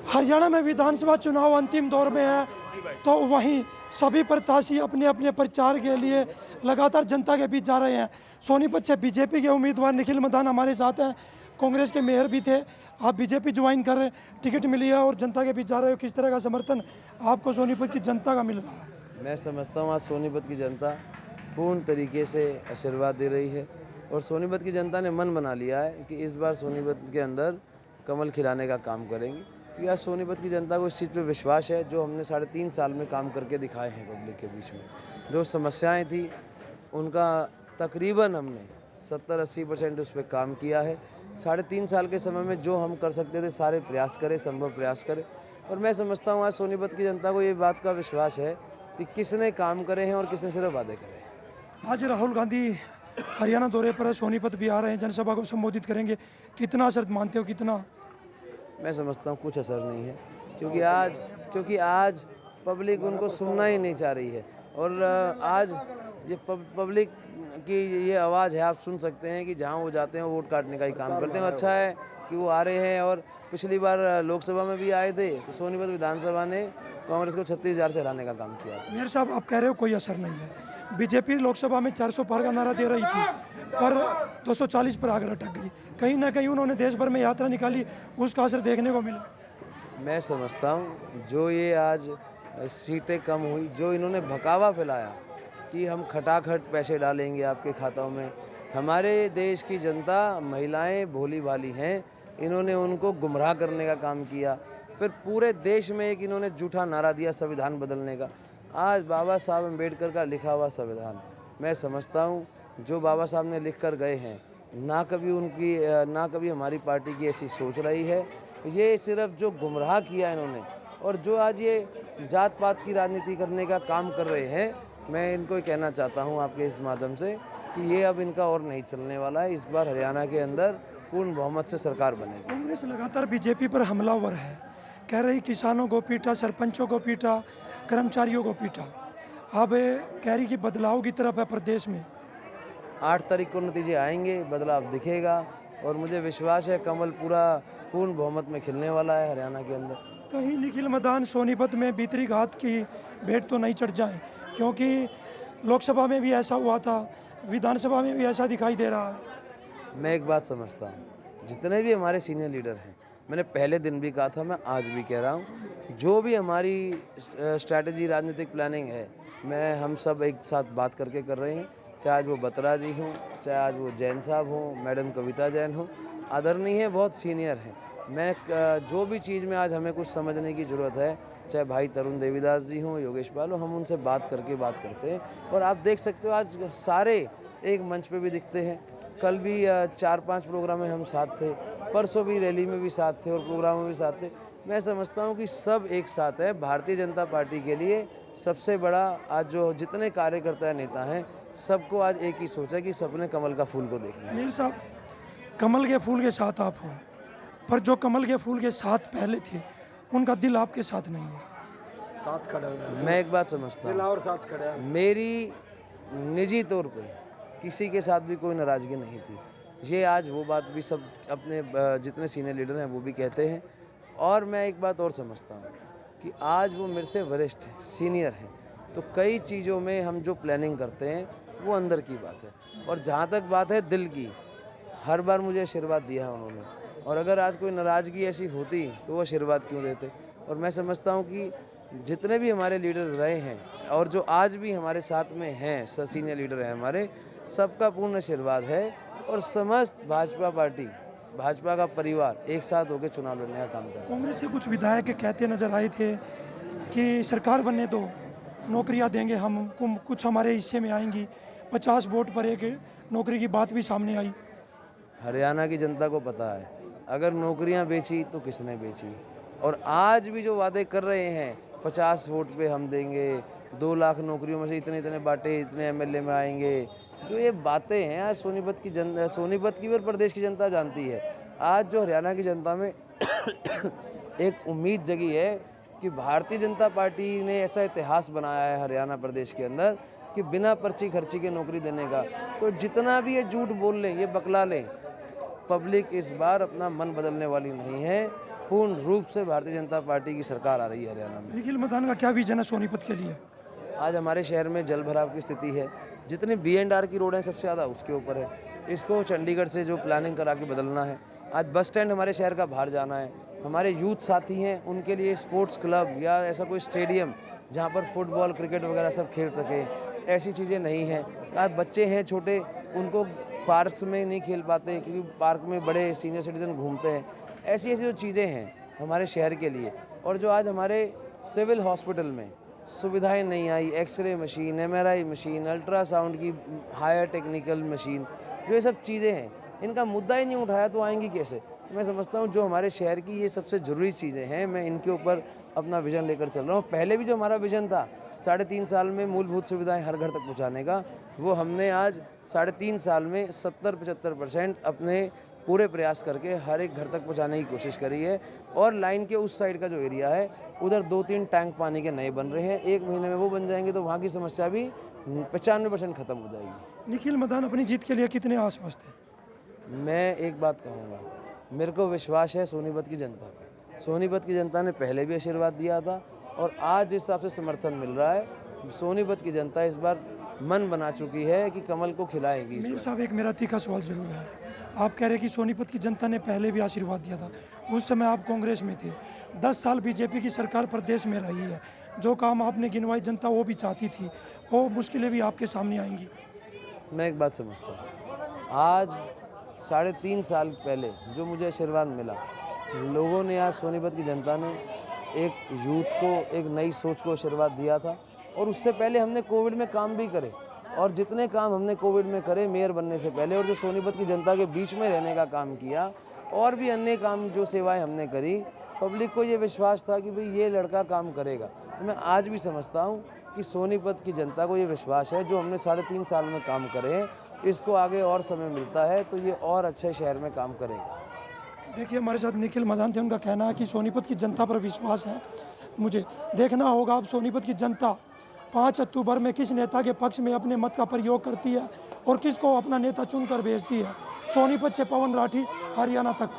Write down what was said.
हरियाणा में विधानसभा चुनाव अंतिम दौर में है, तो वहीं सभी प्रत्याशी अपने अपने प्रचार के लिए लगातार जनता के बीच जा रहे हैं। सोनीपत से बीजेपी के उम्मीदवार निखिल मदान हमारे साथ हैं, कांग्रेस के मेयर भी थे। आप बीजेपी ज्वाइन कर रहे, टिकट मिली है और जनता के बीच जा रहे हो, किस तरह का समर्थन आपको सोनीपत की जनता का मिल रहा है? मैं समझता हूँ आज सोनीपत की जनता पूर्ण तरीके से आशीर्वाद दे रही है और सोनीपत की जनता ने मन बना लिया है कि इस बार सोनीपत के अंदर कमल खिलाने का काम करेंगे। क्योंकि आज सोनीपत की जनता को इस चीज़ पे विश्वास है जो हमने 3.5 साल में काम करके दिखाए हैं। पब्लिक के बीच में जो समस्याएं थी उनका तकरीबन हमने 70-80% उस पर काम किया है। 3.5 साल के समय में जो हम कर सकते थे सारे प्रयास करें, संभव प्रयास करें। और मैं समझता हूँ आज सोनीपत की जनता को ये बात का विश्वास है कि किसने काम करे हैं और किसने सिर्फ वादे करे हैं। आज राहुल गांधी हरियाणा दौरे पर सोनीपत भी आ रहे हैं, जनसभा को संबोधित करेंगे, कितना असर मानते हो? कितना? मैं समझता हूँ कुछ असर नहीं है, क्योंकि आज पब्लिक उनको सुनना ही नहीं चाह रही है। और आज ये पब्लिक की ये आवाज़ है, आप सुन सकते हैं कि जहाँ वो जाते हैं वो वोट काटने का ही काम करते हैं। अच्छा है कि वो आ रहे हैं। और पिछली बार लोकसभा में भी आए थे तो सोनीपत विधानसभा ने कांग्रेस को 36,000 से हराने का काम किया। मेयर साहब, आप कह रहे हो कोई असर नहीं है। बीजेपी लोकसभा में 400 पार का नारा दे रही थी, पर 240 पर आकर अटक गई। कहीं ना कहीं उन्होंने देश भर में यात्रा निकाली, उसका असर देखने को मिला। मैं समझता हूँ जो ये आज सीटें कम हुई, जो इन्होंने भकावा फैलाया कि हम खटाखट पैसे डालेंगे आपके खातों में। हमारे देश की जनता, महिलाएं भोली भाली हैं, इन्होंने उनको गुमराह करने का काम किया। फिर पूरे देश में एक इन्होंने झूठा नारा दिया संविधान बदलने का। आज बाबा साहब अम्बेडकर का लिखा हुआ संविधान, मैं समझता हूँ जो बाबा साहब ने लिख कर गए हैं, ना कभी हमारी पार्टी की ऐसी सोच रही है। ये सिर्फ जो गुमराह किया इन्होंने और जो आज ये जात पात की राजनीति करने का काम कर रहे हैं, मैं इनको कहना चाहता हूँ आपके इस माध्यम से कि ये अब इनका और नहीं चलने वाला है। इस बार हरियाणा के अंदर पूर्ण बहुमत से सरकार बनेगी। कांग्रेस लगातार बीजेपी पर हमलावर है, कह रही किसानों को पीटा, सरपंचों को पीटा, कर्मचारियों को पीटा। अब कह रही कि बदलाव की तरफ है प्रदेश में। 8 तारीख को नतीजे आएंगे, बदलाव दिखेगा और मुझे विश्वास है कमल पूर्ण बहुमत में खिलने वाला है हरियाणा के अंदर। कहीं निखिल मदान सोनीपत में भीतरी घात की भेंट तो नहीं चढ़ जाए, क्योंकि लोकसभा में भी ऐसा हुआ था, विधानसभा में भी ऐसा दिखाई दे रहा है। मैं एक बात समझता हूँ, जितने भी हमारे सीनियर लीडर हैं, मैंने पहले दिन भी कहा था, मैं आज भी कह रहा हूँ, जो भी हमारी स्ट्रैटेजी राजनीतिक प्लानिंग है, हम सब एक साथ बात करके कर रहे हैं। चाहे आज वो बत्रा जी हों, चाहे आज वो जैन साहब हों, मैडम कविता जैन हों, आदरणीय है, बहुत सीनियर हैं। मैं जो भी चीज़ में आज हमें कुछ समझने की ज़रूरत है, चाहे भाई तरुण देवीदास जी हों, योगेश पाल हो, हम उनसे बात करते हैं। और आप देख सकते हो आज सारे एक मंच पे भी दिखते हैं। कल भी 4-5 प्रोग्राम में हम साथ थे, परसों भी रैली में भी साथ थे और प्रोग्राम में भी साथ थे। मैं समझता हूँ कि सब एक साथ है। भारतीय जनता पार्टी के लिए सबसे बड़ा आज जो जितने कार्यकर्ता नेता हैं, सबको आज एक ही सोच है कि सबने कमल का फूल को देखना है। मीर साहब, कमल के फूल के साथ आप हो, पर जो कमल के फूल के साथ पहले थे, उनका दिल आपके साथ नहीं है। साथ खड़ा हुआ है। मैं एक बात समझता हूँ, और साथ खड़ा है। मेरी निजी तौर पे किसी के साथ भी कोई नाराज़गी नहीं थी। ये आज वो बात भी सब अपने जितने सीनियर लीडर हैं वो भी कहते हैं। और मैं एक बात और समझता हूँ कि आज वो मेरे से वरिष्ठ हैं, सीनियर हैं, तो कई चीज़ों में हम जो प्लानिंग करते हैं वो अंदर की बात है। और जहाँ तक बात है दिल की, हर बार मुझे आशीर्वाद दिया है उन्होंने। और अगर आज कोई नाराज़गी ऐसी होती तो वो आशीर्वाद क्यों देते। और मैं समझता हूँ कि जितने भी हमारे लीडर्स रहे हैं और जो आज भी हमारे साथ में हैं, सीनियर लीडर हैं हमारे, सबका पूर्ण आशीर्वाद है। और समस्त भाजपा पार्टी, भाजपा का परिवार एक साथ होकर चुनाव लड़ने का काम कर रहा है। कांग्रेस के कुछ विधायक कहते नजर आए थे कि सरकार बनने दो, नौकरियां देंगे हम, कुछ हमारे हिस्से में आएंगी। 50 वोट पर एक नौकरी की बात भी सामने आई। हरियाणा की जनता को पता है, अगर नौकरियां बेची तो किसने बेची। और आज भी जो वादे कर रहे हैं, 50 वोट पे हम देंगे, 2 लाख नौकरियों में से इतने बांटे, इतने एमएलए में आएंगे, जो ये बातें हैं आज सोनीपत की और प्रदेश की जनता जानती है। आज जो हरियाणा की जनता में एक उम्मीद जगी है कि भारतीय जनता पार्टी ने ऐसा इतिहास बनाया है हरियाणा प्रदेश के अंदर कि बिना पर्ची खर्ची के नौकरी देने का। तो जितना भी ये झूठ बोल लें, ये बकला लें, पब्लिक इस बार अपना मन बदलने वाली नहीं है। पूर्ण रूप से भारतीय जनता पार्टी की सरकार आ रही है हरियाणा में। निखिल मदान का क्या विजन है सोनीपत के लिए? आज हमारे शहर में जल भराव की स्थिति है, जितनी B&R की रोडें सबसे ज़्यादा उसके ऊपर है। इसको चंडीगढ़ से जो प्लानिंग करा के बदलना है। आज बस स्टैंड हमारे शहर का बाहर जाना है। हमारे यूथ साथी हैं, उनके लिए स्पोर्ट्स क्लब या ऐसा कोई स्टेडियम जहाँ पर फुटबॉल क्रिकेट वगैरह सब खेल सके, ऐसी चीज़ें नहीं हैं। आज बच्चे हैं छोटे, उनको पार्क्स में नहीं खेल पाते क्योंकि पार्क में बड़े सीनियर सिटीजन घूमते हैं। ऐसी ऐसी जो चीज़ें हैं हमारे शहर के लिए, और जो आज हमारे सिविल हॉस्पिटल में सुविधाएं नहीं आई, x-ray machine, MRI machine, ultrasound की हायर टेक्निकल मशीन, जो ये सब चीज़ें हैं, इनका मुद्दा ही नहीं उठाया तो आएंगी कैसे? मैं समझता हूँ जो हमारे शहर की ये सबसे ज़रूरी चीज़ें हैं, मैं इनके ऊपर अपना विज़न लेकर चल रहा हूँ। पहले भी जो हमारा विज़न था 3.5 साल में मूलभूत सुविधाएं हर घर तक पहुँचाने का, वो हमने आज 3.5 साल में 70-75% अपने पूरे प्रयास करके हर एक घर तक पहुंचाने की कोशिश करी है। और लाइन के उस साइड का जो एरिया है, उधर 2-3 टैंक पानी के नए बन रहे हैं। 1 महीने में वो बन जाएंगे तो वहाँ की समस्या भी 95% ख़त्म हो जाएगी। निखिल मदान अपनी जीत के लिए कितने आश्वस्त हैं? मैं एक बात कहूँगा, मेरे को विश्वास है सोनीपत की जनता पे। सोनीपत की जनता ने पहले भी आशीर्वाद दिया था और आज जिस हिसाब से समर्थन मिल रहा है, सोनीपत की जनता इस बार मन बना चुकी है कि कमल को खिलाएगी इस मीर बार। साहब, एक मेरा तीखा सवाल जरूर है। आप कह रहे हैं कि सोनीपत की जनता ने पहले भी आशीर्वाद दिया था, उस समय आप कांग्रेस में थे। 10 साल बीजेपी की सरकार प्रदेश में रही है, जो काम आपने गिनवाई जनता वो भी चाहती थी, वो मुश्किलें भी आपके सामने आएंगी। मैं एक बात समझता हूँ, आज 3.5 साल पहले जो मुझे आशीर्वाद मिला, लोगों ने, आज सोनीपत की जनता ने एक यूथ को एक नई सोच को आशीर्वाद दिया था। और उससे पहले हमने कोविड में काम भी करे, और जितने काम हमने कोविड में करे मेयर बनने से पहले, और जो सोनीपत की जनता के बीच में रहने का काम किया, और भी अन्य काम जो सेवाएं हमने करी, पब्लिक को ये विश्वास था कि भाई ये लड़का काम करेगा। तो मैं आज भी समझता हूँ कि सोनीपत की जनता को ये विश्वास है, जो हमने 3.5 साल में काम करे हैं, इसको आगे और समय मिलता है तो ये और अच्छे शहर में काम करेगा। देखिए, हमारे साथ निखिल मदान थे। उनका कहना है कि सोनीपत की जनता पर विश्वास है। मुझे देखना होगा अब सोनीपत की जनता 5 अक्टूबर में किस नेता के पक्ष में अपने मत का प्रयोग करती है और किसको अपना नेता चुनकर भेजती है। सोनीपत से पवन राठी, हरियाणा तक।